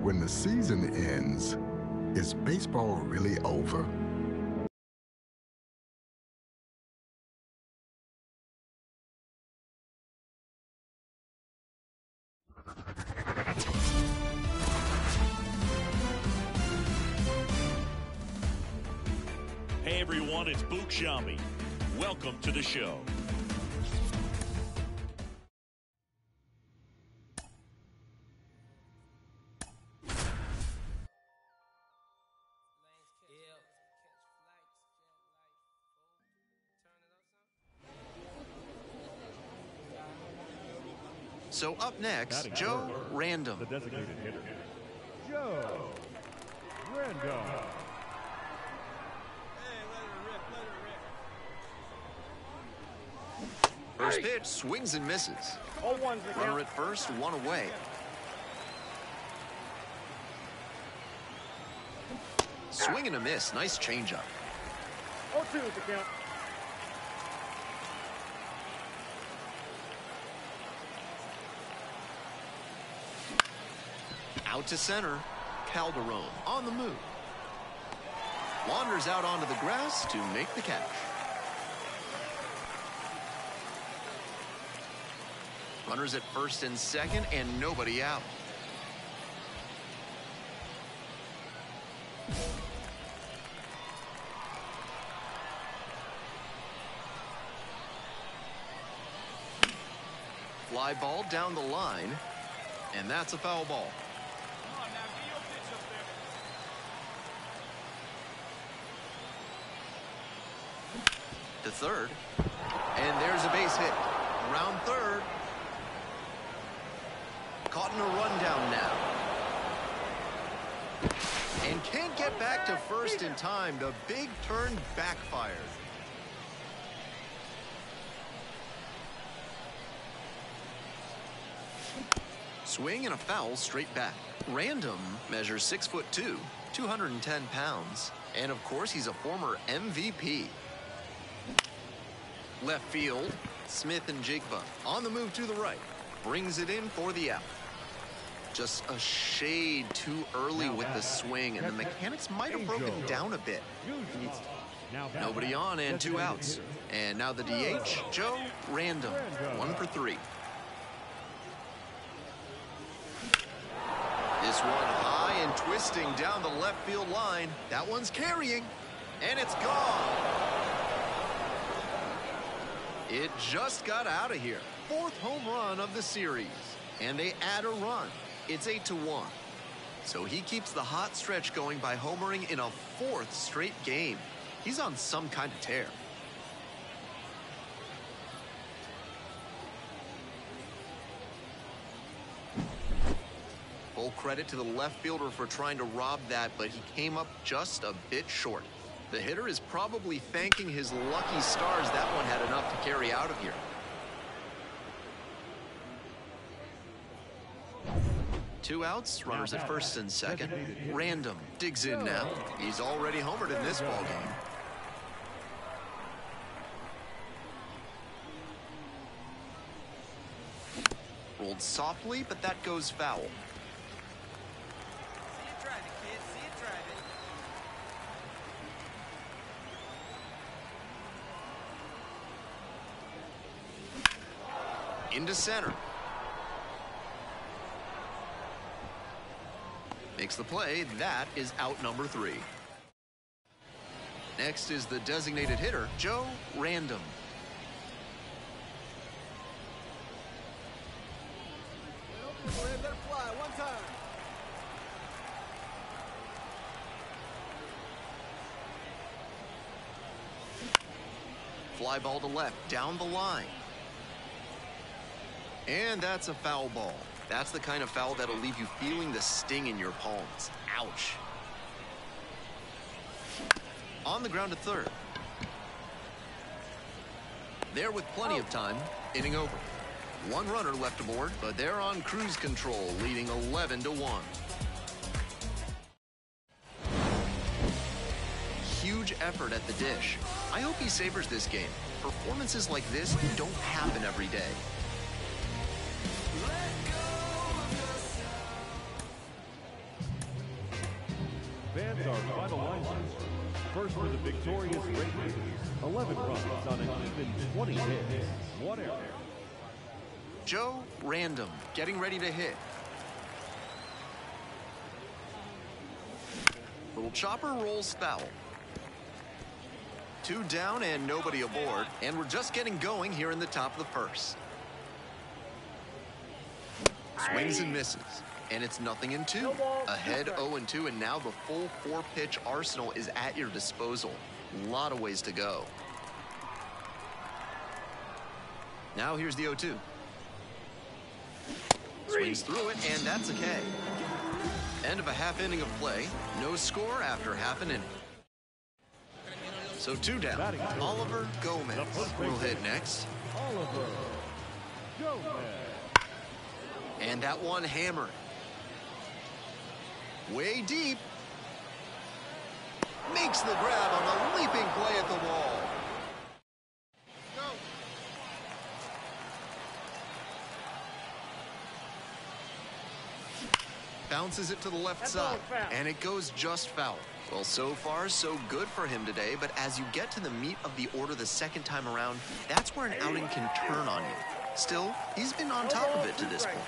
when the season ends, is baseball really over? Hey everyone, it's Book Shambi. Welcome to the show. So up next, Joe Random. The designated hitter, Joe Random. First pitch, swings and misses. Runner at first, one away. Swing and a miss, nice changeup. 0-2 is the count. Out to center, Calderon on the move. Wanders out onto the grass to make the catch. Runners at first and second, and nobody out. Fly ball down the line, and that's a foul ball. To third, and there's a base hit. Round third. Caught in a rundown now. And can't get back to first in time. The big turn backfired. Swing and a foul straight back. Random measures 6'2", 210 pounds. And of course, he's a former MVP. Left field, Smith and Jigba on the move to the right. Brings it in for the out. Just a shade too early with the swing, and the mechanics might have broken down a bit. Nobody on and two outs. And now the DH, Joe Random, 1 for 3. This one high and twisting down the left field line. That one's carrying, and it's gone. It just got out of here. 4th home run of the series, and they add a run. It's 8-1. So he keeps the hot stretch going by homering in a 4th straight game. He's on some kind of tear. Full credit to the left fielder for trying to rob that, but he came up just a bit short. The hitter is probably thanking his lucky stars that one had enough to carry out of here. Two outs, runners at first and second. Random digs in now. He's already homered in this ballgame. Rolled softly, but that goes foul. Into center. Makes the play. That is out number 3. Next is the designated hitter, Joe Random. Let it fly one time. Fly ball to left, down the line. And that's a foul ball. That's the kind of foul that'll leave you feeling the sting in your palms. Ouch. On the ground to third. There with plenty of time, inning over. One runner left aboard, but they're on cruise control, leading 11-1. Huge effort at the dish. I hope he savors this game. Performances like this don't happen every day. Fans are finalizing. First for the victorious Rangers, 11 runs on an even 20 hits, 1 error. Joe Random getting ready to hit. Little chopper rolls foul. 2 down and nobody aboard, and we're just getting going here in the top of the first. Swings and misses, and it's 0-2. Ahead 0-2, and now the full 4-pitch arsenal is at your disposal. A lot of ways to go. Now here's the 0-2. Swings through it, and that's a K. End of a half inning of play. No score after half an inning. So 2 down. Oliver Gomez will hit next. Oliver Gomez. And that one hammered. Way deep. Makes the grab on the leaping play at the wall. Bounces it to the left side, and it goes just foul. Well, so far, so good for him today, but as you get to the meat of the order the second time around, that's where an outing can turn on you. Still, he's been on top of it to this point.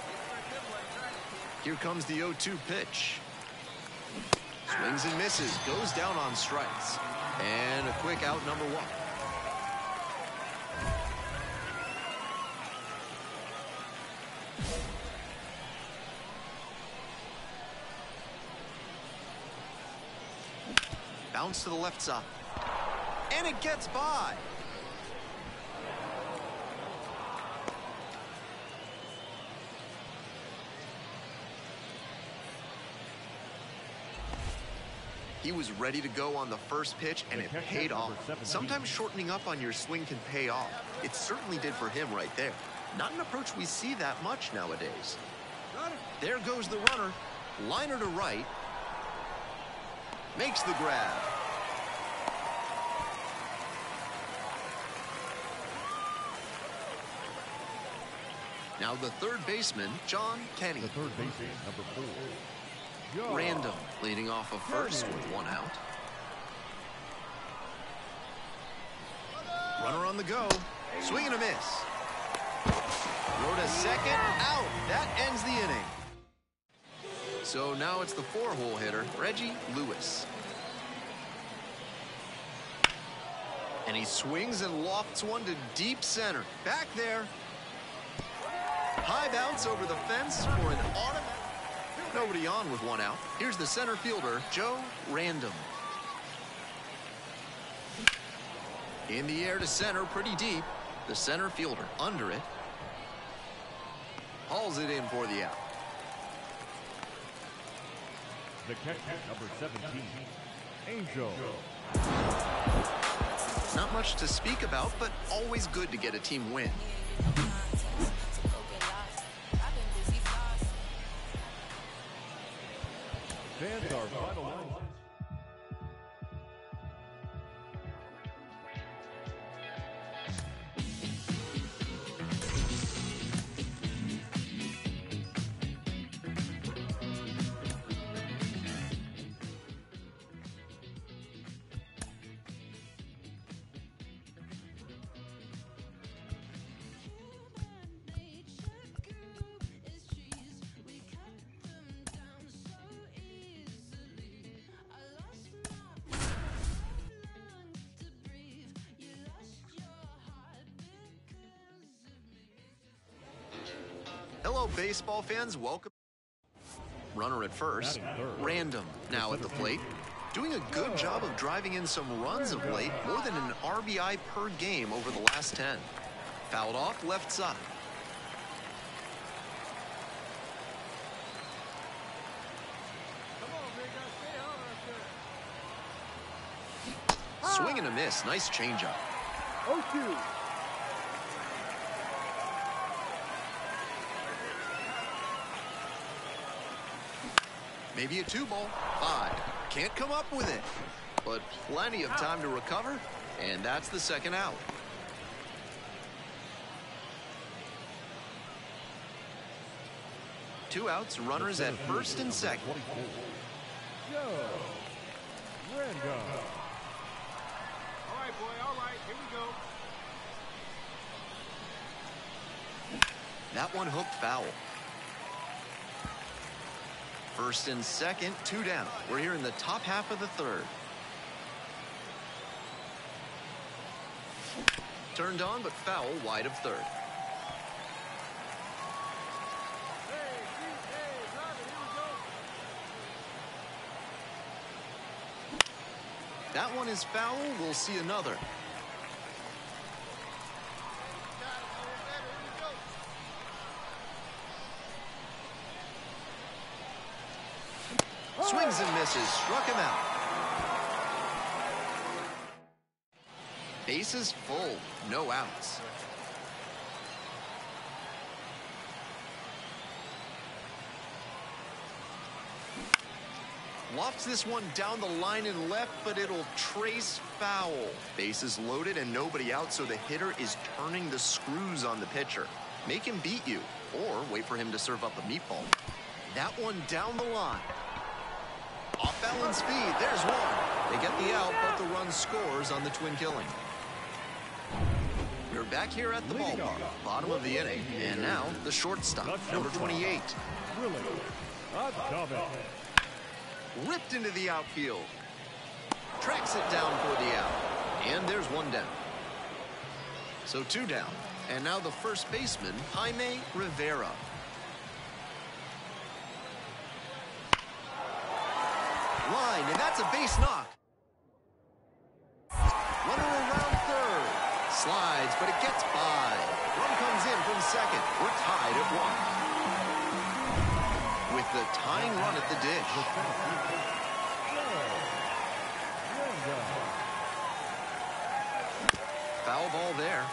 Here comes the 0-2 pitch. Swings and misses, goes down on strikes. And a quick out, number 1. Bounce to the left side. And it gets by. He was ready to go on the first pitch, and it paid off. Sometimes shortening up on your swing can pay off. It certainly did for him right there. Not an approach we see that much nowadays. There goes the runner. Liner to right. Makes the grab. Now the third baseman, John Kenny. The third baseman, number 4. John. Random leading off of first with 1 out. Runner on the go. Swing and a miss. Throw to second. Out. That ends the inning. So now it's the 4-hole hitter, Reggie Lewis. And he swings and lofts one to deep center. Back there. High bounce over the fence for an automatic. Nobody on with 1 out. Here's the center fielder, Joe Random. In the air to center, pretty deep. The center fielder under it. Hauls it in for the out. The catcher, number 17, Angel. Not much to speak about, but always good to get a team win. Fans are finalizing. Hello, baseball fans. Welcome. Runner at first. Random now at the plate. Doing a good job of driving in some runs of late. More than an RBI per game over the last 10. Fouled off left side. Swing and a miss. Nice changeup. 0-2. Maybe a 2-ball. 5. Can't come up with it. But plenty of time to recover. And that's the second out. Two outs, runners at first and second. Random. All right, boy, all right. Here we go. That one hooked foul. First and second, 2 down. We're here in the top half of the third. Turned on, but foul wide of third. Hey, drive it. Here we go. That one is foul. We'll see another. Swings and misses, struck him out. Bases full, no outs. Lofts this one down the line and left, but it'll trace foul. Bases loaded and nobody out, so the hitter is turning the screws on the pitcher. Make him beat you, or wait for him to serve up a meatball. That one down the line. Off balance speed, there's one. They get the out, but the run scores on the twin killing. We're back here at the ballpark, bottom of the inning, and now the shortstop, number 28. Really? Ripped into the outfield. Tracks it down for the out, and there's one down. So 2 down, and now the first baseman, Jaime Rivera. Line, and that's a base knock. Runner around third. Slides, but it gets by. Run comes in from second. We're tied at 1. With the tying run at the dish. Foul ball there.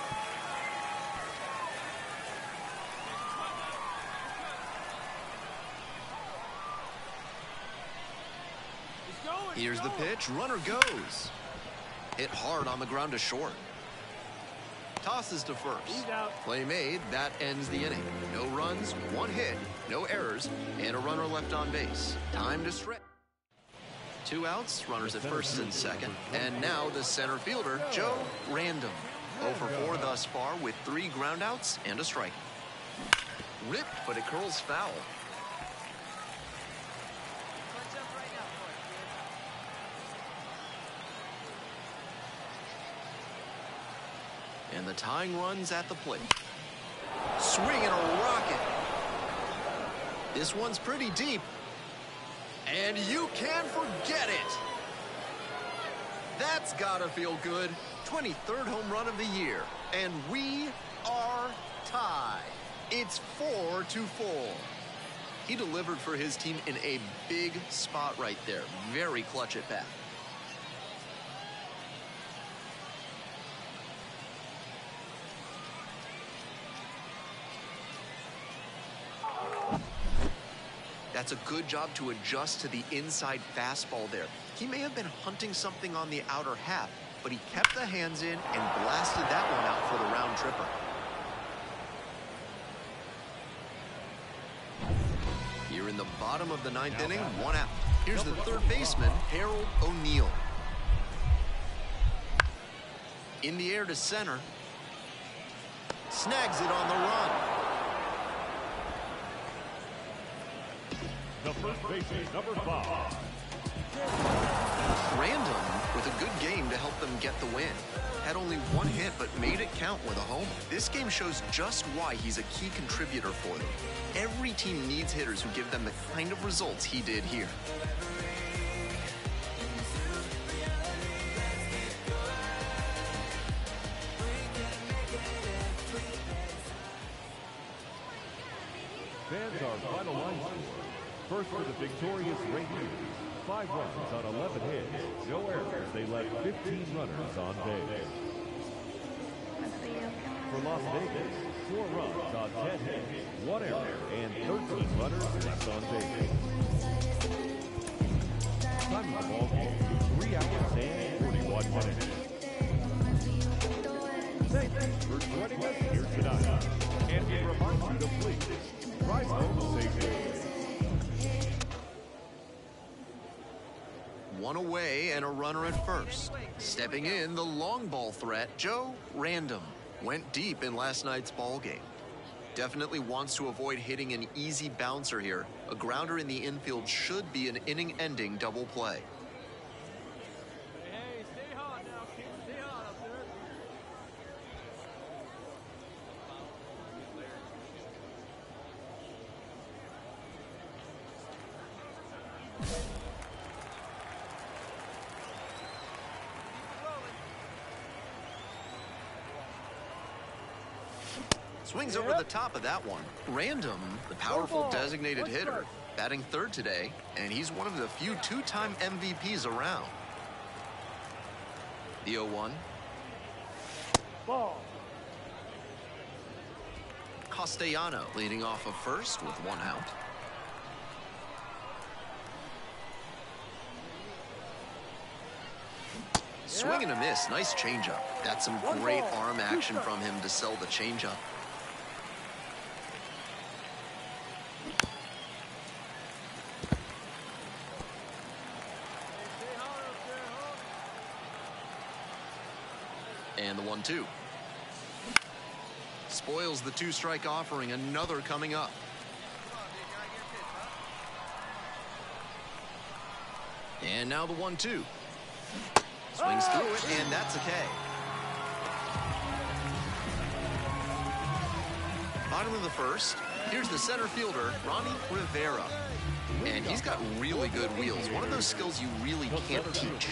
Here's the pitch. Runner goes. Hit hard on the ground to short. Tosses to first. Play made. That ends the inning. No runs, 1 hit, no errors, and a runner left on base. Time to stretch. 2 outs, runners at first and second. And now the center fielder, Joe Random. 0 for 4 thus far with 3 groundouts and a strike. Ripped, but it curls foul. And the tying run's at the plate. Swing and a rocket. This one's pretty deep. And you can't forget it. That's gotta feel good. 23rd home run of the year. And we are tied. It's 4-4. He delivered for his team in a big spot right there. Very clutch at bat. That's a good job to adjust to the inside fastball there. He may have been hunting something on the outer half, but he kept the hands in and blasted that one out for the round tripper. Here in the bottom of the 9th inning, 1 out. Here's the third baseman, Harold O'Neal. In the air to center. Snags it on the run. The first baseman, number 5. Random with a good game to help them get the win. Had only 1 hit, but made it count with a homer. This game shows just why he's a key contributor for them. Every team needs hitters who give them the kind of results he did here. Fans are final line score. First for the victorious Rangers, 5 runs on 11 hits, no errors. They left 15 runners on base. For Las Vegas, 4 runs on 10 hits, 1 error, and 13 runners left on base. Time of the ball game, 3 hours and 41 minutes. Thank you for joining us here tonight. And we remind you to please drive home safely. One away and a runner at first. Stepping in, the long ball threat, Joe Random. Went deep in last night's ball game. Definitely wants to avoid hitting an easy bouncer here. A grounder in the infield should be an inning-ending double play. Hey, stay hot now, kid. Stay hot up there. Swings over the top of that one. Random, the powerful designated hitter, batting third today, and he's one of the few two-time MVPs around. The 0-1. Ball. Castellano leading off of first with one out. Swing and a miss. Nice changeup. That's some great arm action from him to sell the changeup. And the 1-2. Spoils the two-strike offering. Another coming up. And now the 1-2. Swings through it, and that's a K. Bottom of the first. Here's the center fielder, Ronnie Rivera. And he's got really good wheels. One of those skills you really can't teach.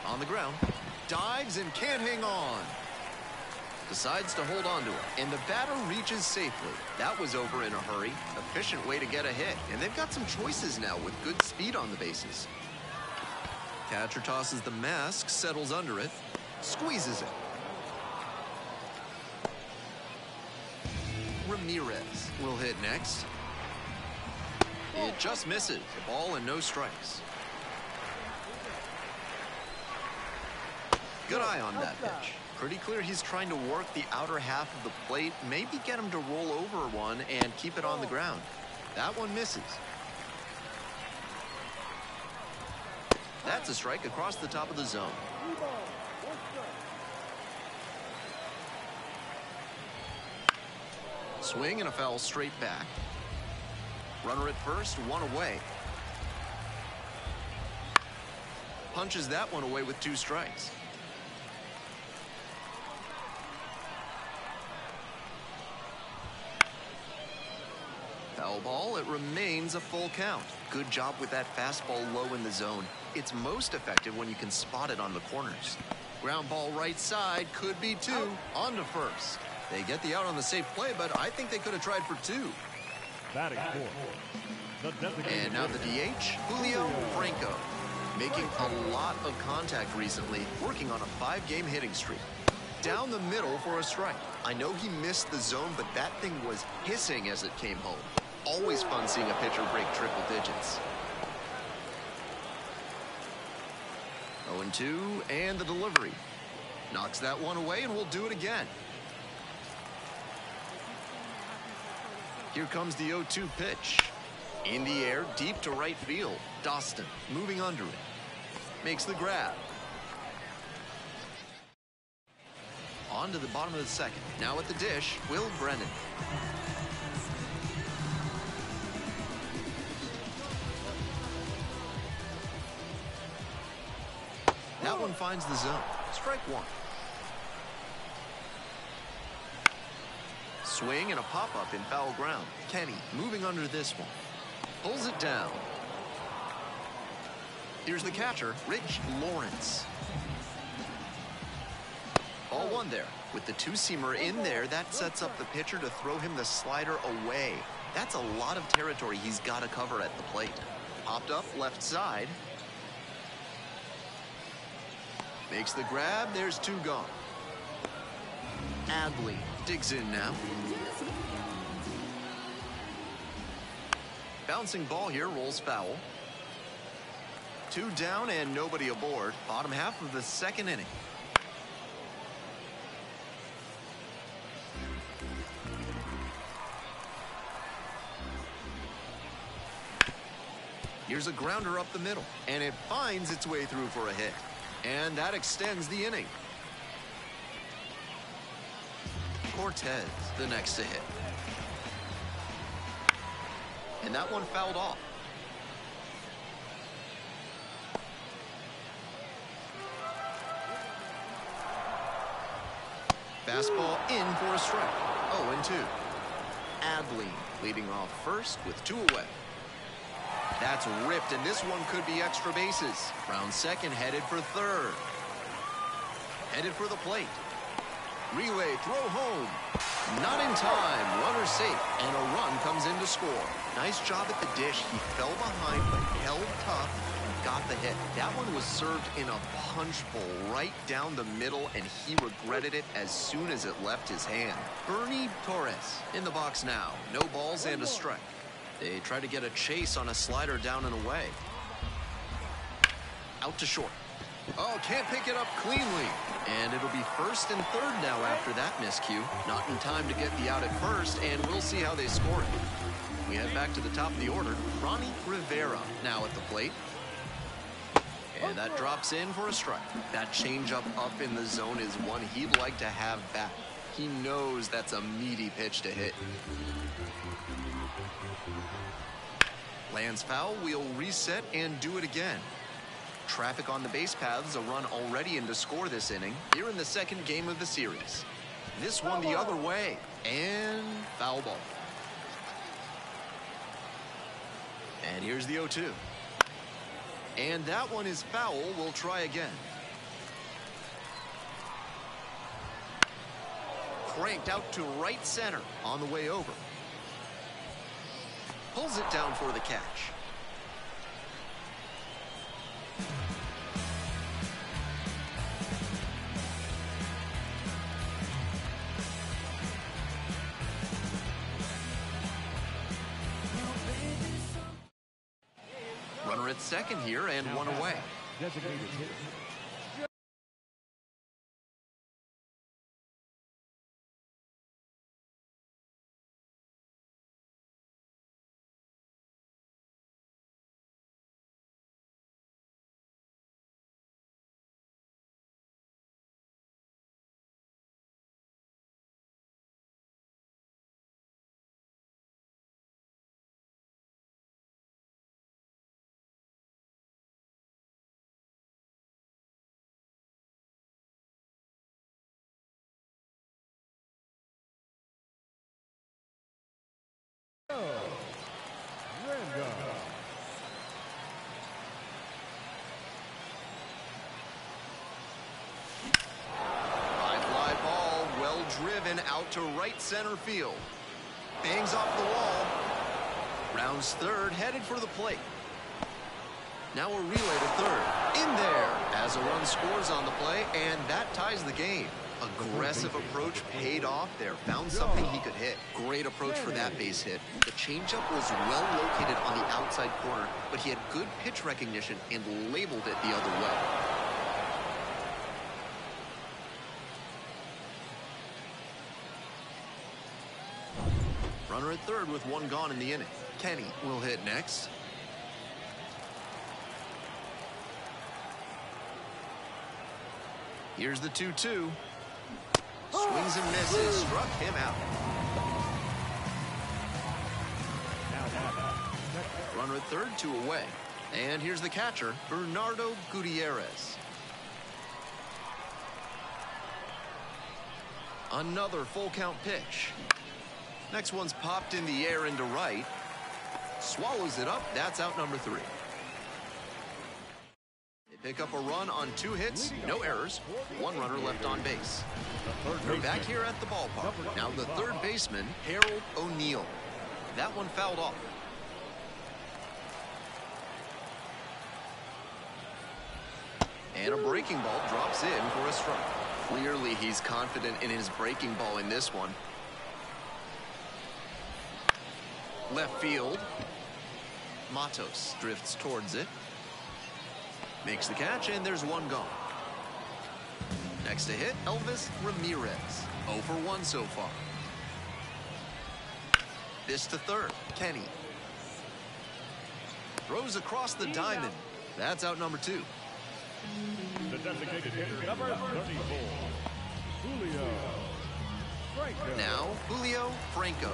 On the ground. Dives and can't hang on. Decides to hold on to it, and the batter reaches safely. That was over in a hurry. Efficient way to get a hit, and they've got some choices now with good speed on the bases. Catcher tosses the mask, settles under it, squeezes it. Ramirez will hit next. It just misses. Ball and no strikes. Good eye on that pitch. Pretty clear he's trying to work the outer half of the plate, maybe get him to roll over one and keep it on the ground. That one misses. That's a strike across the top of the zone. Swing and a foul straight back. Runner at first, one away. Punches that one away with two strikes. Foul ball, it remains a full count. Good job with that fastball low in the zone. It's most effective when you can spot it on the corners. Ground ball right side, could be two. On to first. They get the out on the safe play, but I think they could have tried for two. Batting fourth. And now the DH, Julio Franco. Making a lot of contact recently, working on a 5-game hitting streak. Down the middle for a strike. I know he missed the zone, but that thing was hissing as it came home. Always fun seeing a pitcher break triple digits. 0-2, and the delivery. Knocks that one away, and we'll do it again. Here comes the 0-2 pitch. In the air, deep to right field. Doston moving under it. Makes the grab. On to the bottom of the second. Now at the dish, Will Brennan. That one finds the zone. Strike one. Swing and a pop-up in foul ground. Kenny moving under this one. Pulls it down. Here's the catcher, Rich Lawrence. Ball one there. With the two-seamer in there, that sets up the pitcher to throw him the slider away. That's a lot of territory he's got to cover at the plate. Popped up left side. Makes the grab. There's two gone. Adley digs in now. Bouncing ball here, rolls foul. Two down and nobody aboard. Bottom half of the second inning. Here's a grounder up the middle, and it finds its way through for a hit. And that extends the inning. Cortez, the next to hit. And that one fouled off. Fastball in for a strike. 0-2. Adley leading off first with 2 away. That's ripped, and this one could be extra bases. Round second, headed for third. Headed for the plate. Relay throw home. Not in time. Runner safe, and a run comes in to score. Nice job at the dish. He fell behind, but held tough and got the hit. That one was served in a punch bowl right down the middle, and he regretted it as soon as it left his hand. Bernie Torres in the box now. No balls and a strike. They try to get a chase on a slider down and away. Out to short. Oh, can't pick it up cleanly. And it'll be first and third now after that miscue. Not in time to get the out at first, and we'll see how they score it. We head back to the top of the order. Ronnie Rivera now at the plate. And that drops in for a strike. That changeup up in the zone is one he'd like to have back. He knows that's a meaty pitch to hit. Lands foul, we'll reset and do it again. Traffic on the base paths, a run already in to score this inning. Here in the second game of the series. This one the other way, and foul ball. And here's the 0-2. And that one is foul. We'll try again. Cranked out to right center on the way over. Pulls it down for the catch. Runner at second here and one away. Designated hitter. Driven out to right center field. Bangs off the wall. Rounds third, headed for the plate. Now a relay to third. In there as a run scores on the play, and that ties the game. Aggressive approach paid off there. Found something he could hit. Great approach for that base hit. The changeup was well located on the outside corner, but he had good pitch recognition and labeled it the other way. Runner at third with one gone in the inning. Kenny will hit next. Here's the 2-2. Swings and misses. Struck him out. Runner at third, 2 away. And here's the catcher, Bernardo Gutierrez. Another full count pitch. Next one's popped in the air into right. Swallows it up. That's out number 3. They pick up a run on 2 hits, no errors, 1 runner left on base. We're back here at the ballpark. Now the third baseman, Harold O'Neal. That one fouled off. And a breaking ball drops in for a strike. Clearly he's confident in his breaking ball in this one. Left field. Matos drifts towards it. Makes the catch, and there's one gone. Next to hit, Elvis Ramirez. 0 for 1 so far. This to third, Kenny. Throws across the diamond. That's out number 2. The designated hitter, number 34, Julio Franco. Now, Julio Franco.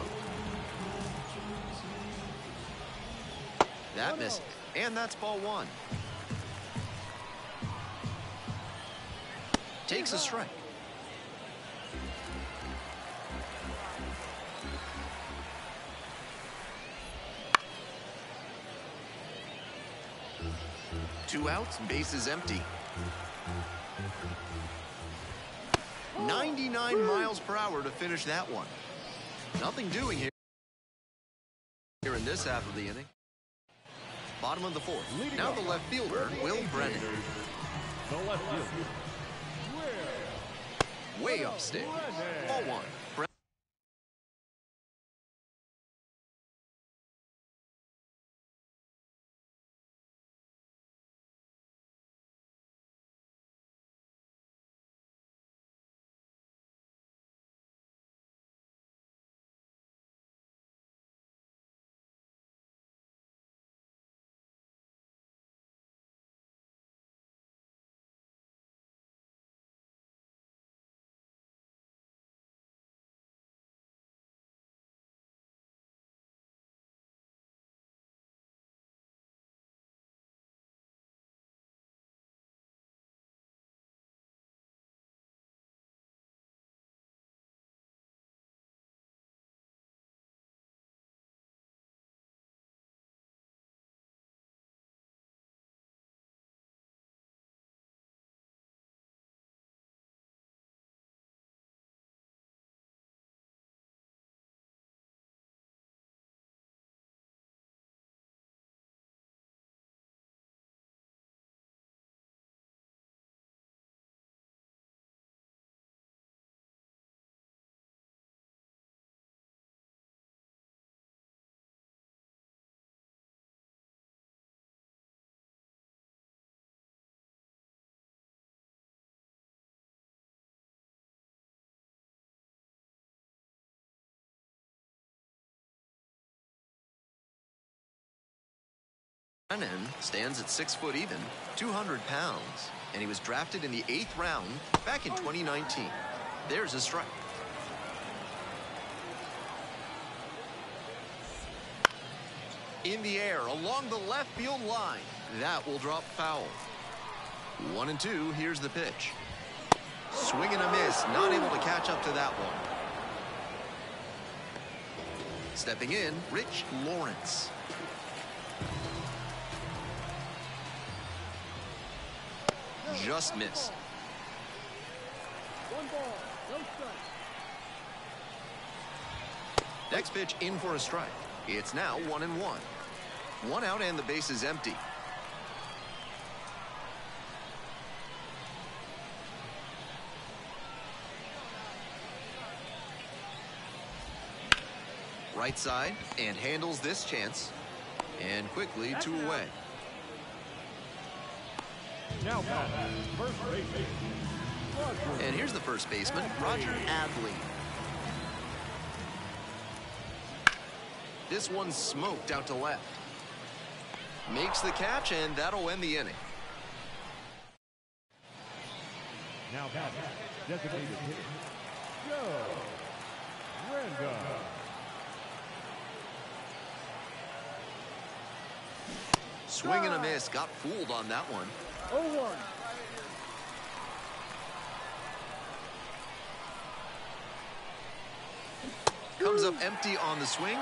That missed. And that's ball 1. Takes a strike. Two outs, bases empty. 99 miles per hour to finish that one. Nothing doing here in this half of the inning. Bottom of the 4th. Now the left fielder, Will Brennan. The left fielder, Way upstairs. Ball 1. Brennan stands at 6 foot even, 200 pounds, and he was drafted in the 8th round back in 2019. There's a strike. In the air along the left field line. That will drop foul. 1-2, here's the pitch. Swing and a miss, not able to catch up to that one. Stepping in, Rich Lawrence. Just missed. 1 ball, no strike. Next pitch in for a strike. It's now 1-1. 1 out and the base is empty. Right side and handles this chance. And quickly 2 away. now batting, first baseman, Roger. And here's the first baseman, Roger Adley. This one's smoked out to left. Makes the catch, and that'll end the inning. Now batting, designated hitter, Joe Renda. Swing and a miss. Got fooled on that one. 0-1. Comes up empty on the swing.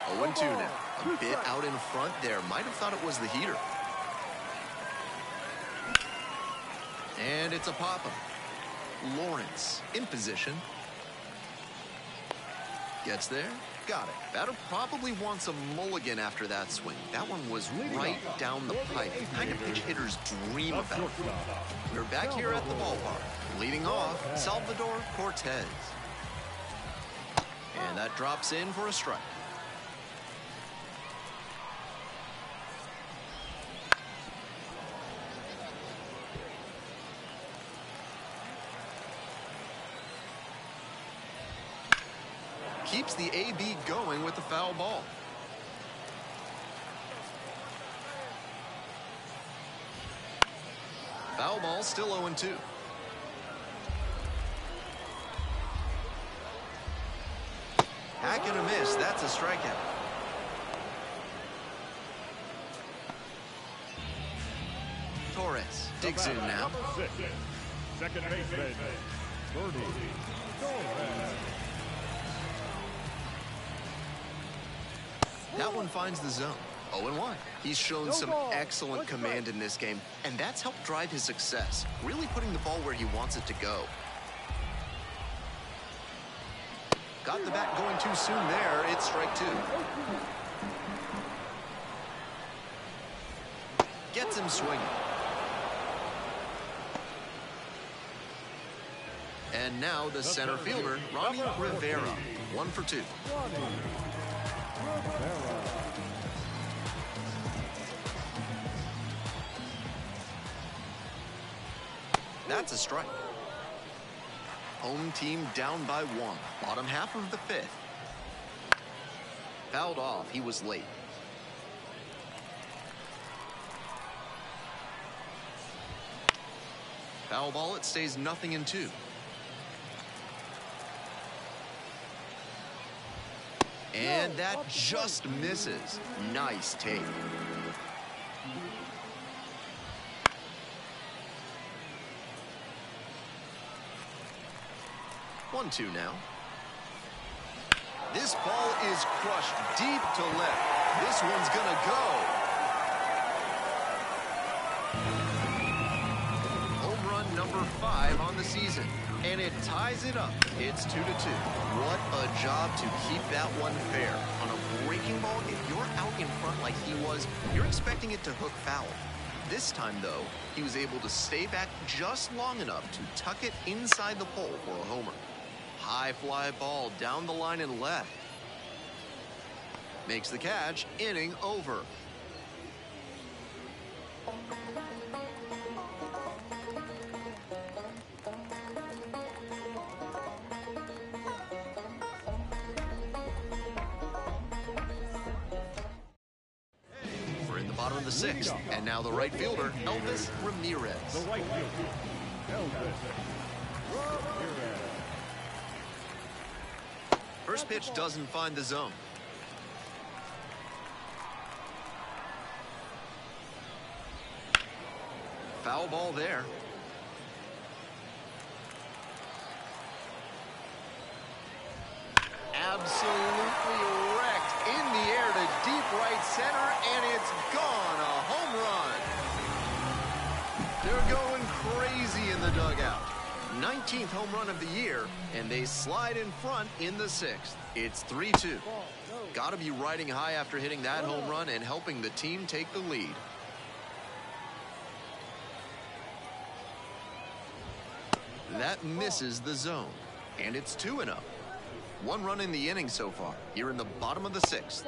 Oh, 1-2 now. A bit out in front there. Might have thought it was the heater. And it's a pop-up. Lawrence in position. Gets there. Got it. Batter probably wants a mulligan after that swing. That one was right down the pipe. The kind of pitch hitters dream about. We're back here at the ballpark. Leading off, Salvador Cortez. And that drops in for a strike. Keeps the AB going with the foul ball. Foul ball, still 0-2. Hack and a miss. That's a strikeout. Torres digs in now. Second baseman, Bernie Torres. That one finds the zone. 0-1. He's shown some excellent command in this game, and that's helped drive his success, really putting the ball where he wants it to go. Got the bat going too soon there. It's strike 2. Gets him swinging. And now the center fielder, Ronnie Rivera. 1 for 2. That's a strike. Home team down by 1. Bottom half of the 5th. Fouled off. He was late. Foul ball. It stays 0-2. And that just misses. Nice take. 1-2 now. This ball is crushed deep to left. This one's gonna go. Home run number 5 on the season. And it ties it up. It's 2-2. What a job to keep that one fair. On a breaking ball, if you're out in front like he was, you're expecting it to hook foul. This time, though, he was able to stay back just long enough to tuck it inside the pole for a homer. High fly ball down the line and left. Makes the catch. Inning over. We're in the bottom of the 6th, and now the right fielder, Elvis Ramirez. The right fielder, Elvis Ramirez. First pitch doesn't find the zone. Foul ball there. Absolutely wrecked in the air to deep right center, and it's gone. A home run. They're going crazy in the dugout. 19th home run of the year, and they slide in front in the 6th. It's 3-2. Got to be riding high after hitting that home run and helping the team take the lead. That misses the zone, and it's 2-0. 1 run in the inning so far, here in the bottom of the 6th.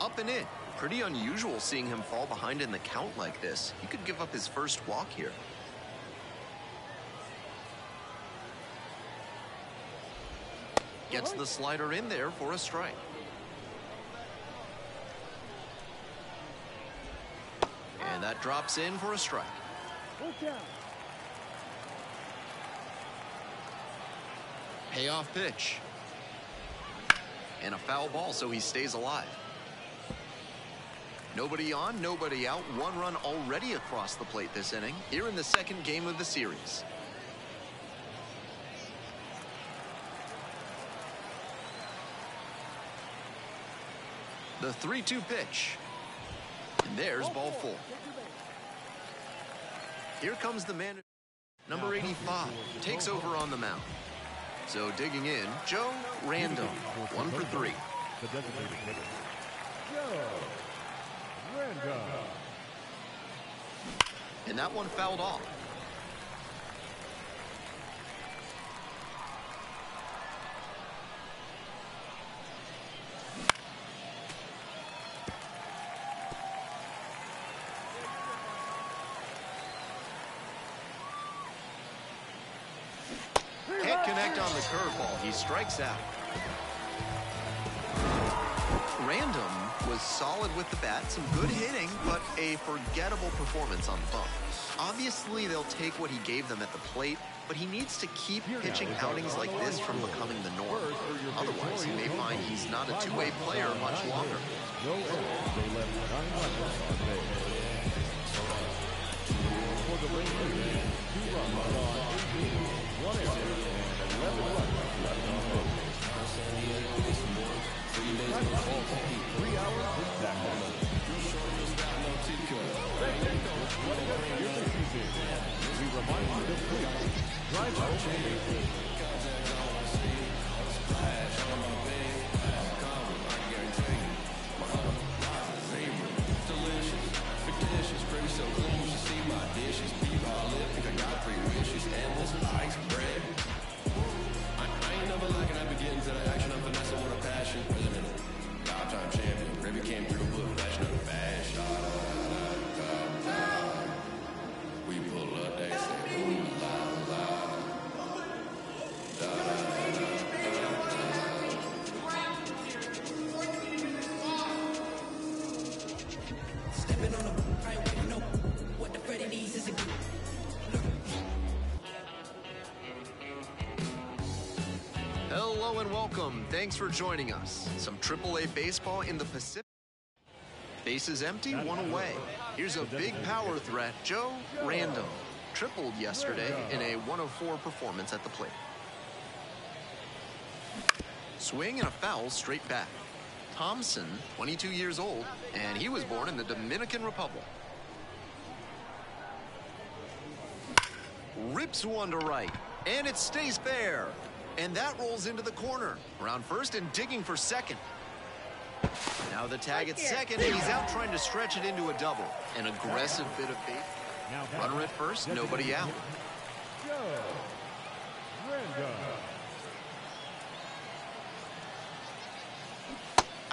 Up and in. Pretty unusual seeing him fall behind in the count like this. He could give up his first walk here. Gets the slider in there for a strike. And that drops in for a strike. Payoff pitch. And a foul ball, so he stays alive. Nobody on, nobody out. 1 run already across the plate this inning, here in the 2nd game of the series. The 3-2 pitch. And there's ball 4. Here comes the man. Number 85 takes over on the mound. So digging in, Joe Random, 1 for 3. The designated hitter, Joe Random. And that one fouled off. Can't connect on the curveball. He strikes out. Random was solid with the bat, some good hitting, but a forgettable performance on the bump. Obviously, they'll take what he gave them at the plate, but he needs to keep pitching outings like this from becoming the norm. Otherwise, he may find he's not a two-way player much longer. No errors. They left 9 runners on base. For the Rangers, 2 runs on 18, 1 error, and 11 runs left on base. Time of ball game, 3 hours exactly. We remind you to please drive out changes. Hello and welcome. Thanks for joining us. Some AAA baseball in the Pacific. Bases empty, 1 away. Here's a big power threat, Joe Random. Tripled yesterday in a 104 performance at the plate. Swing and a foul straight back. Thompson, 22 years old, and he was born in the Dominican Republic. Rips one to right, and it stays fair. And that rolls into the corner. Around first and digging for second. Now the tag at second, and he's out trying to stretch it into a double. An aggressive bit of bait. Runner at first, nobody out. Joe Random.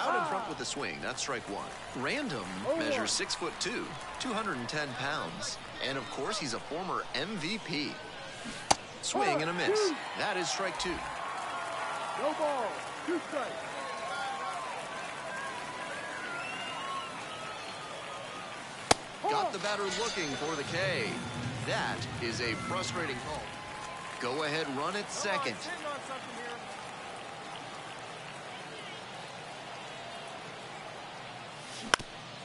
Out in front with the swing, that's strike 1. Random measures 6'2", 210 pounds. And of course, he's a former MVP. Swing and a miss. That is strike 2. No ball. 2 strikes. Got the batter looking for the K. That is a frustrating call. Go ahead, run at second.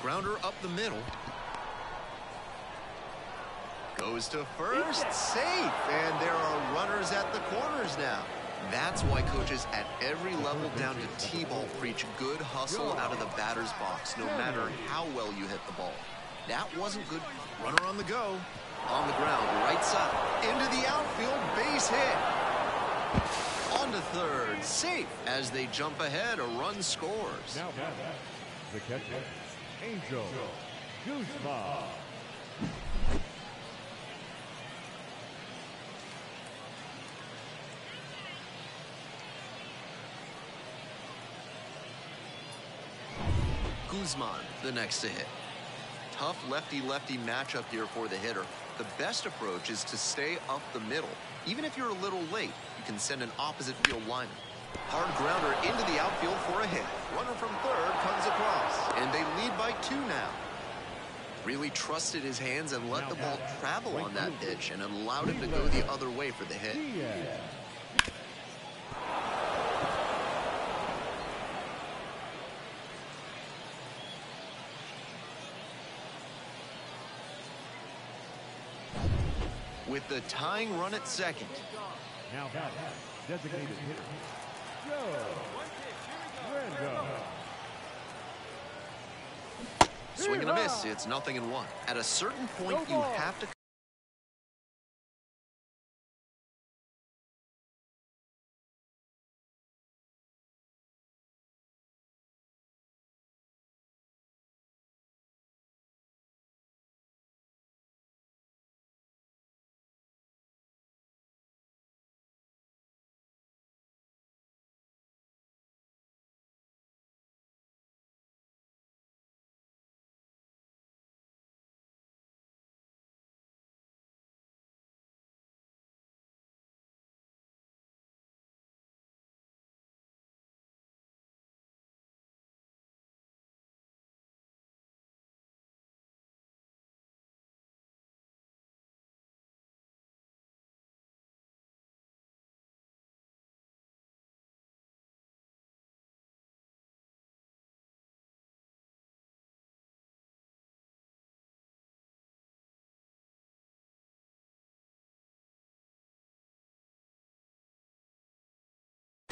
Grounder up the middle. Goes to first, safe, and there are runners at the corners now. That's why coaches at every level down to T-ball preach good hustle out of the batter's box, no matter how well you hit the ball. That wasn't good. Runner on the go. On the ground, right side. Into the outfield, base hit. On to third, safe. As they jump ahead, a run scores. Now batting, the catcher, Angel Guzman. Guzman, the next to hit. Tough lefty-lefty matchup here for the hitter. The best approach is to stay up the middle. Even if you're a little late, you can send an opposite field lineman. Hard grounder into the outfield for a hit. Runner from third comes across, and they lead by 2 now. Really trusted his hands and let the ball travel on that pitch and allowed him to go the other way for the hit. With the tying run at second. Now batting, designated hitter, Joe Random. Swing and a miss. It's 0-1. At a certain point, you have to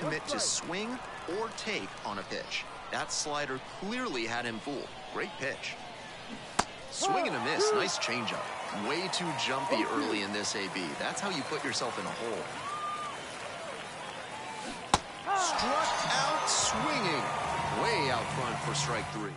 commit to swing or take on a pitch. That slider clearly had him fooled. Great pitch. Swing and a miss. Nice changeup. Way too jumpy early in this AB. That's how you put yourself in a hole. Struck out swinging. Way out front for strike 3.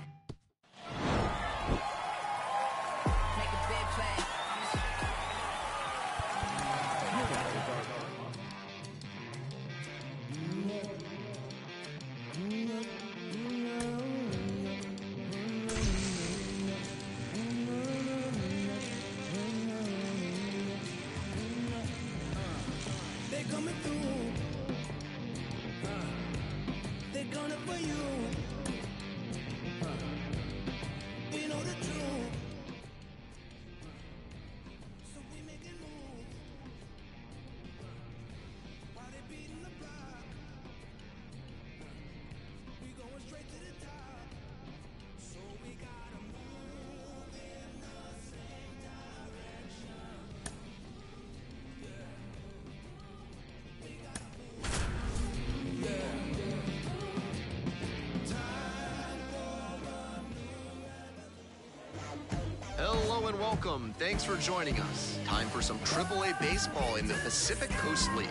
Hello and welcome. Thanks for joining us. Time for some AAA baseball in the Pacific Coast League.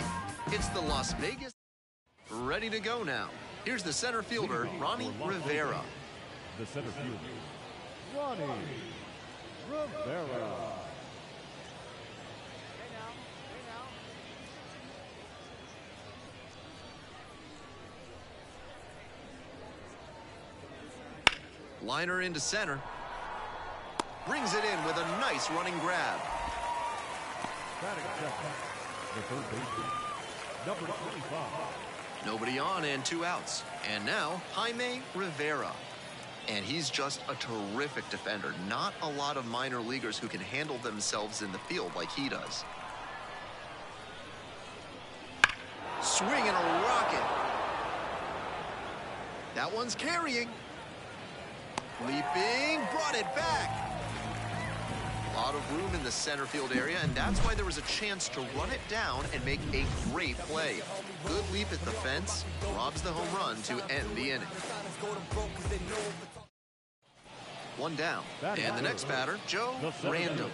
It's the Las Vegas. Ready to go now. Here's the center fielder, Ronnie Rivera. The center fielder, Ronnie Rivera. Liner into center. Brings it in with a nice running grab. Batting second, the third baseman, number 25. Nobody on and 2 outs. And now, Jaime Rivera. And he's just a terrific defender. Not a lot of minor leaguers who can handle themselves in the field like he does. Swing and a rocket. That one's carrying. Leaping, brought it back. A lot of room in the center field area, and that's why there was a chance to run it down and make a great play. Good leap at the fence, robs the home run to end the inning. 1 down, and the next batter, Joe Random.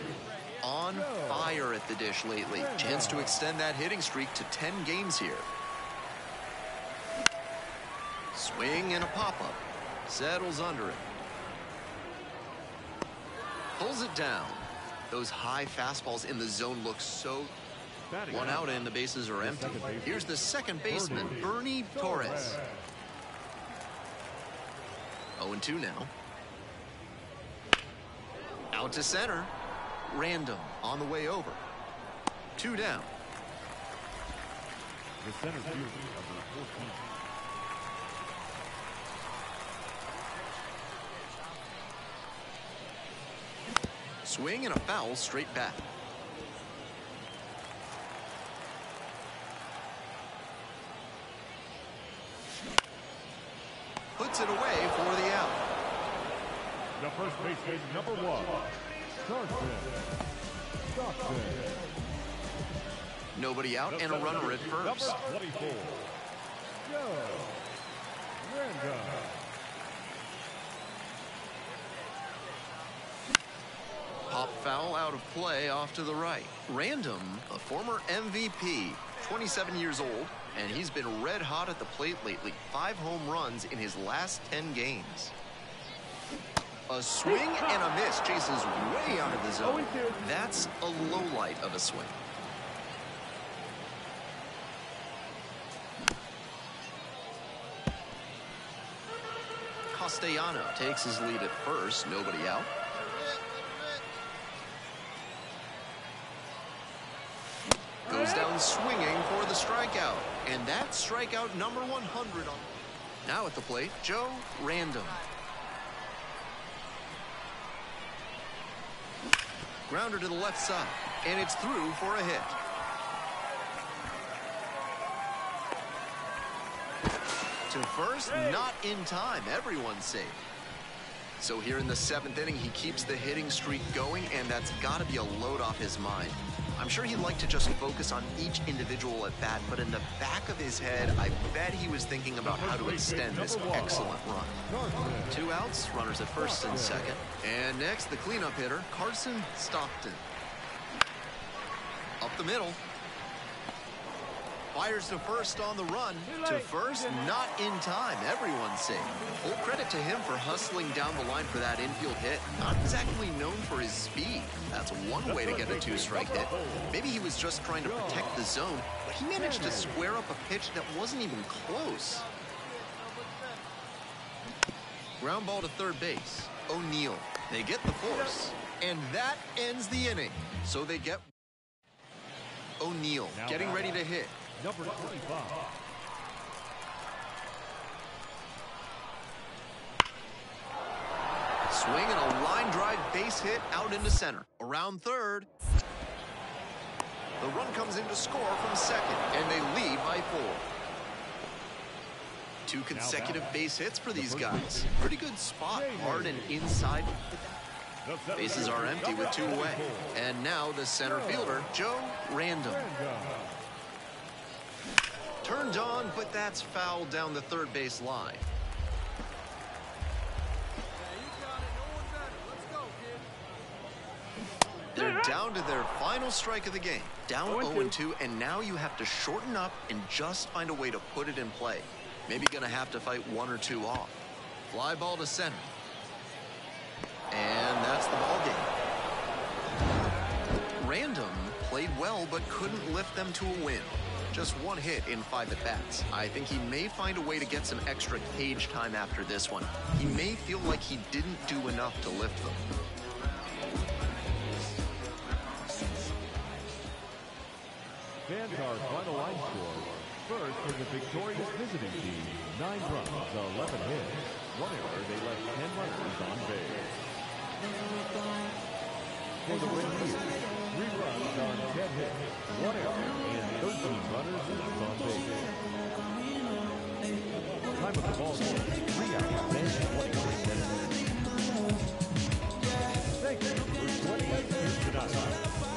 On fire at the dish lately. Chance to extend that hitting streak to 10 games here. Swing and a pop-up. Settles under it. Pulls it down. Those high fastballs in the zone look so... 1 out and the bases are empty. Here's the second baseman, Bernie Torres. 0-2 now. Out to center. Random on the way over. 2 down. The center fielder, number 14. Swing and a foul straight back. Puts it away for the out. The first baseman, number 1, Stockton. Nobody out and a runner at first. Number 24, Joe Random. Pop foul out of play off to the right. Random, a former MVP, 27 years old, and he's been red hot at the plate lately. 5 home runs in his last 10 games. A swing and a miss, chases way out of the zone. That's a low light of a swing. Castellano takes his lead at first, nobody out. Goes down swinging for the strikeout. And that's strikeout number 100 on. Now at the plate, Joe Random. Grounder to the left side. And it's through for a hit. To first, not in time. Everyone's safe. So here in the 7th inning, he keeps the hitting streak going, and that's got to be a load off his mind. I'm sure he'd like to just focus on each individual at bat, but in the back of his head, I bet he was thinking about how to extend this excellent run. 2 outs, runners at first and second. And next, the cleanup hitter, Carson Stockton. Up the middle. Fires to first on the run. To first, not in time. Everyone's safe. Full credit to him for hustling down the line for that infield hit. Not exactly known for his speed. That's one way to get a 2-strike hit. Maybe he was just trying to protect the zone, but he managed to square up a pitch that wasn't even close. Ground ball to third base. O'Neal. They get the force. And that ends the inning. So they get O'Neal getting ready to hit. Number 25. Swing and a line drive base hit out into center. Around third. The run comes in to score from second, and they lead by 4. 2 consecutive base hits for these guys. Pretty good spot, hard and inside. Bases are empty with 2 away. And now the center fielder, Joe Random. Turned on, but that's fouled down the third base line. They're down to their final strike of the game. Down 0-2, and now you have to shorten up and just find a way to put it in play. Maybe gonna have to fight 1 or 2 off. Fly ball to center. And that's the ball game. Random played well, but couldn't lift them to a win. Just 1 hit in 5 at-bats. I think he may find a way to get some extra cage time after this one. He may feel like he didn't do enough to lift them. Fans our final line score. First for the victorious visiting team, 9 runs, 11 hits. 1 error, they left 10 runners on base. For the win here, 3 runs on 10 hits, 1 error, and 13 runners left on base. Time of the ball game, 3 hours and 26 minutes. Thank you for joining us here tonight.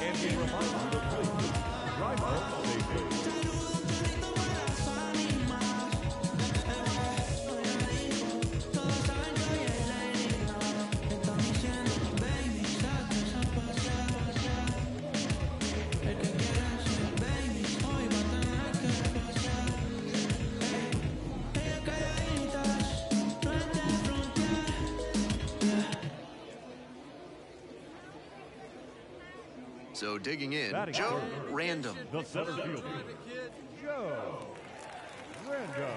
And we remind you to please drive home safely. So digging in, Joe Random. The center fielder, Joe Random.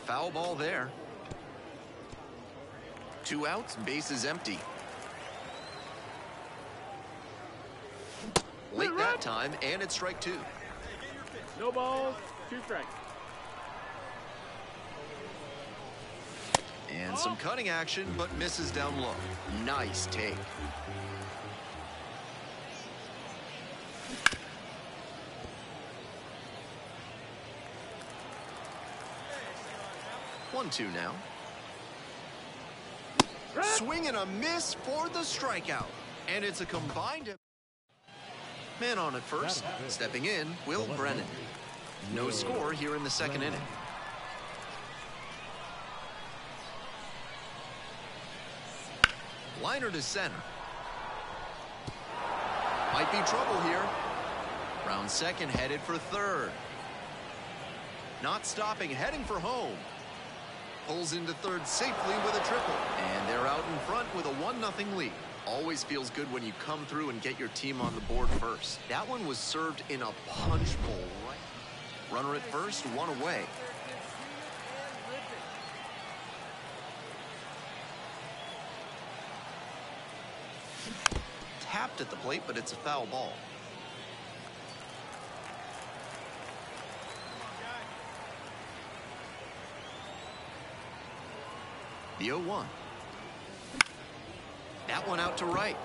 Foul ball there. 2 outs, bases empty. Late that time, and it's strike 2. No balls, 2 strikes. And some cutting action, but misses down low. Nice take. One, 2 now. Swing and a miss for the strikeout. And it's a combined... Man on at first. Stepping in, Will Brennan. No score here in the 2nd inning. Liner to center. Might be trouble here. Round 2nd, headed for 3rd. Not stopping, heading for home. Pulls into 3rd safely with a triple. And they're out in front with a 1-0 lead. Always feels good when you come through and get your team on the board first. That one was served in a punch bowl. Runner at first, 1 away. Tapped at the plate, but it's a foul ball. The 0-1. That one out to right.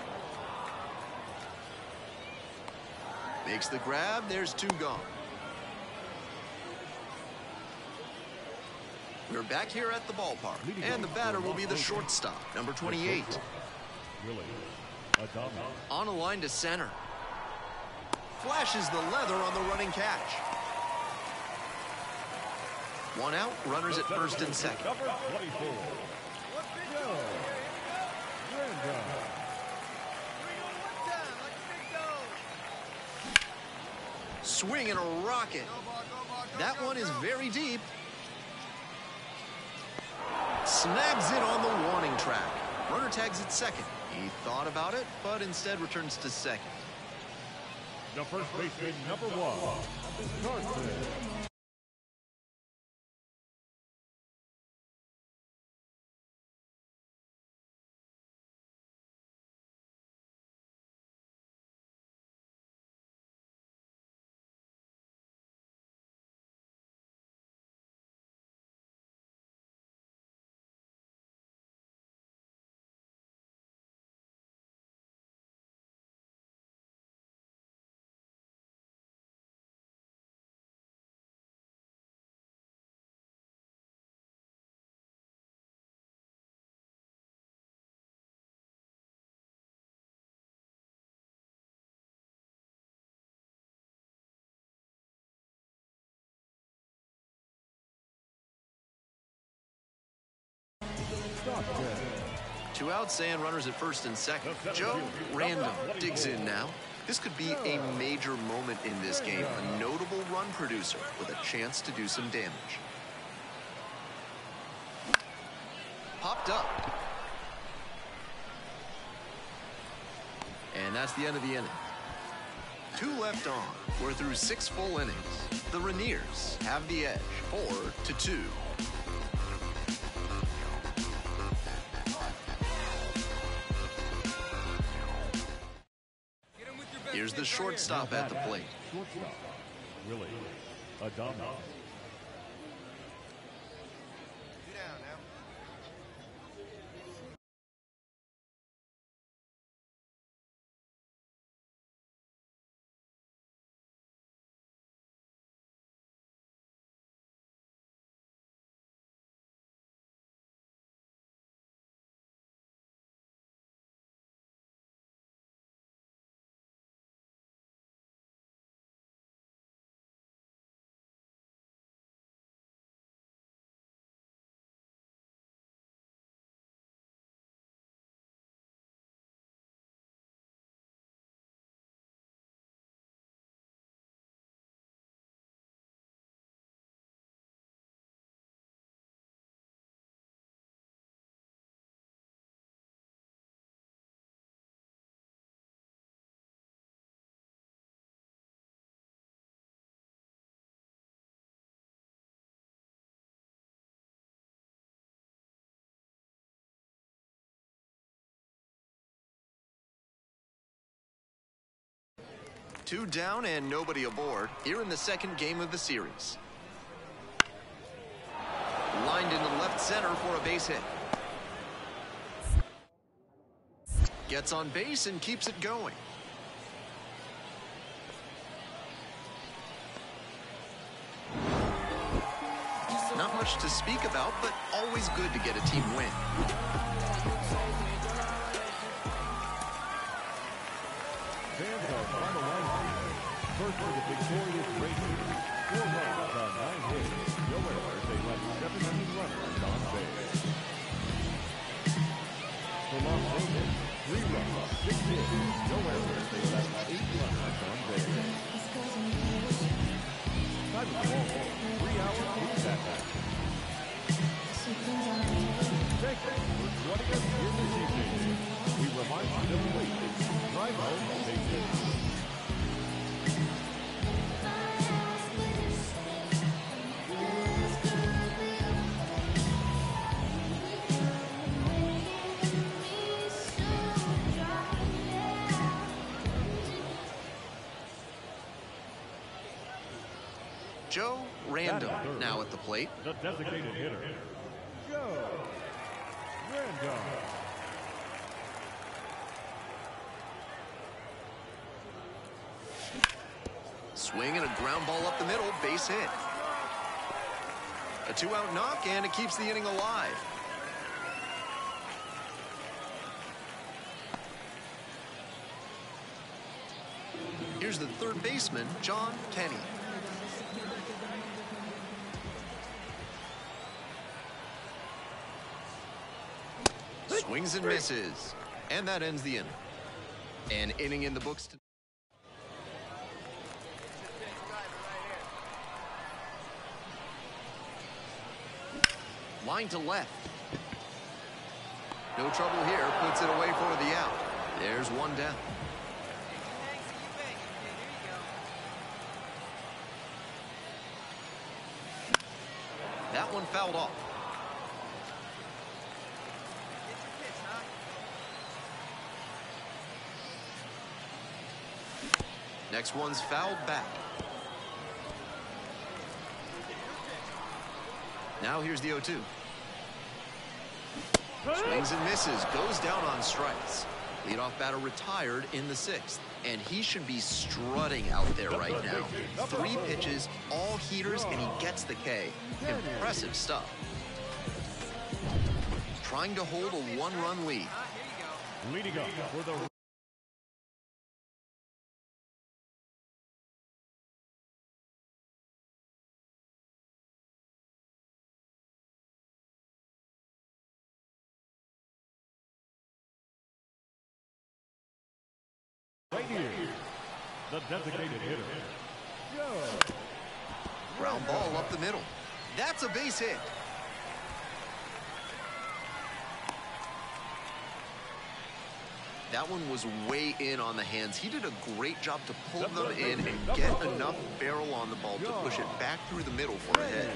Makes the grab. There's 2 gone. We're back here at the ballpark, and the batter will be the shortstop, number 28. On a line to center. Flashes the leather on the running catch. One out, runners at first and second. Number 24. Swing and a rocket. That one is very deep. Snags it on the warning track. Runner tags at second. He thought about it, but instead returns to second. The first baseman, number 1, Carson. Two outs and runners at first and second. Joe Random digs in now. This could be a major moment in this game. A notable run producer with a chance to do some damage. Popped up. And that's the end of the inning. 2 left on. We're through 6 full innings. The Rainiers have the edge, 4-2. Here's the shortstop at the plate. Shortstop, Willie Adames. Two down and nobody aboard here in the second game of the series. Lined into left center for a base hit. Gets on base and keeps it going. Not much to speak about, but always good to get a team win. Fans are on the line. First for the victorious Rangers. 4 runs on 9 hits. No errors. They left 17 runners on base. For Los Angeles, 3 runs, 6 hits. No errors. They left 8 runners on base. Time of the ball game, 3 hours, 8 seconds. Thank you for joining us here this evening. We remind you to wait and drive home safely. Joe Random now at the plate. The designated hitter, Joe Random. Swing and a ground ball up the middle, base hit. A 2-out knock, and it keeps the inning alive. Here's the third baseman, John Kenny. Swings and misses. And that ends the inning. An inning in the books. Line to left. No trouble here. Puts it away for the out. There's one down. That one fouled off. Next one's fouled back. Now here's the 0-2. Swings and misses. Goes down on strikes. Leadoff batter retired in the 6th. And he should be strutting out there right now. 3 pitches, all heaters, and he gets the K. Impressive stuff. Trying to hold a 1-run lead. Leading up for the... Right here, the designated hitter, Joe. Ground ball up the middle. That's a base hit. That one was way in on the hands. He did a great job to pull them in and get enough barrel on the ball to push it back through the middle for a hit.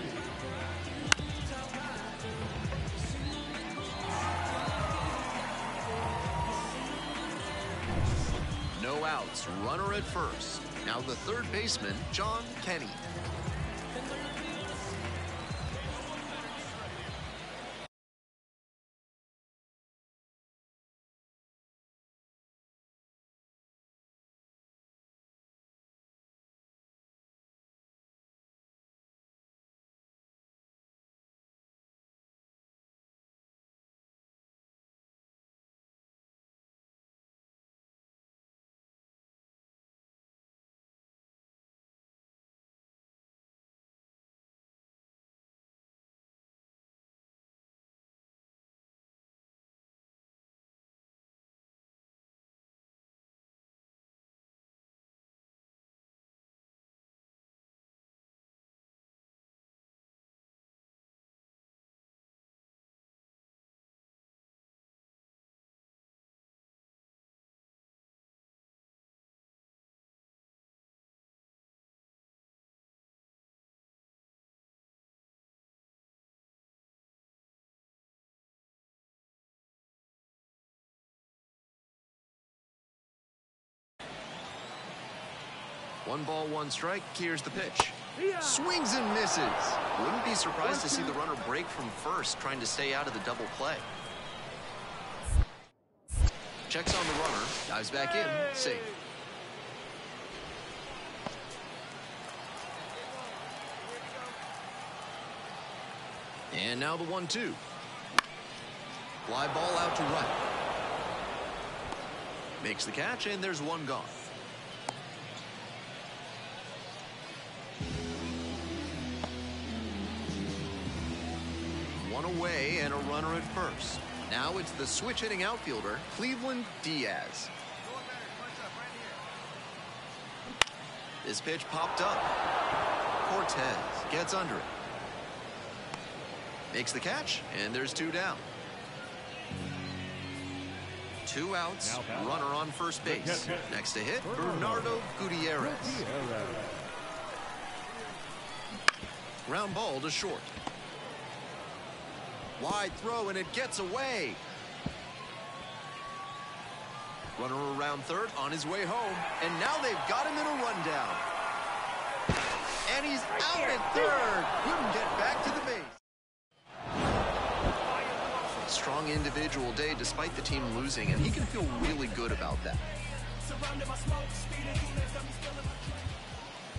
No outs, runner at first. Now the third baseman, John Kenny. One ball, one strike. Here's the pitch. Swings and misses. Wouldn't be surprised to see the runner break from first, trying to stay out of the double play. Checks on the runner, dives back in, safe. And now the 1-2. Fly ball out to right. Makes the catch, and there's one gone. One away and a runner at first. Now it's the switch hitting outfielder, Cleveland Diaz. This pitch popped up. Cortez gets under it. Makes the catch, and there's 2 down. 2 outs, runner on first base. Next to hit, Bernardo Gutierrez. Ground ball to short. Wide throw, and it gets away. Runner around third, on his way home, and now they've got him in a rundown. And he's out at third. Couldn't get back to the base. Strong individual day despite the team losing, and he can feel really good about that.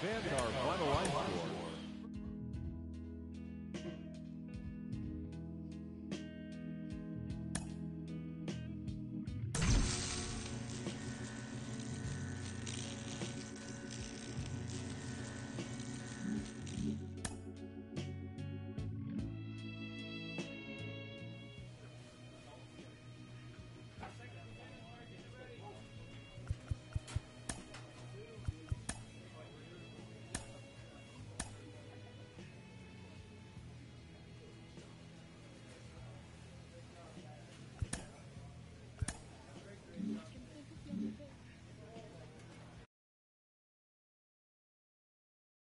And our final line score.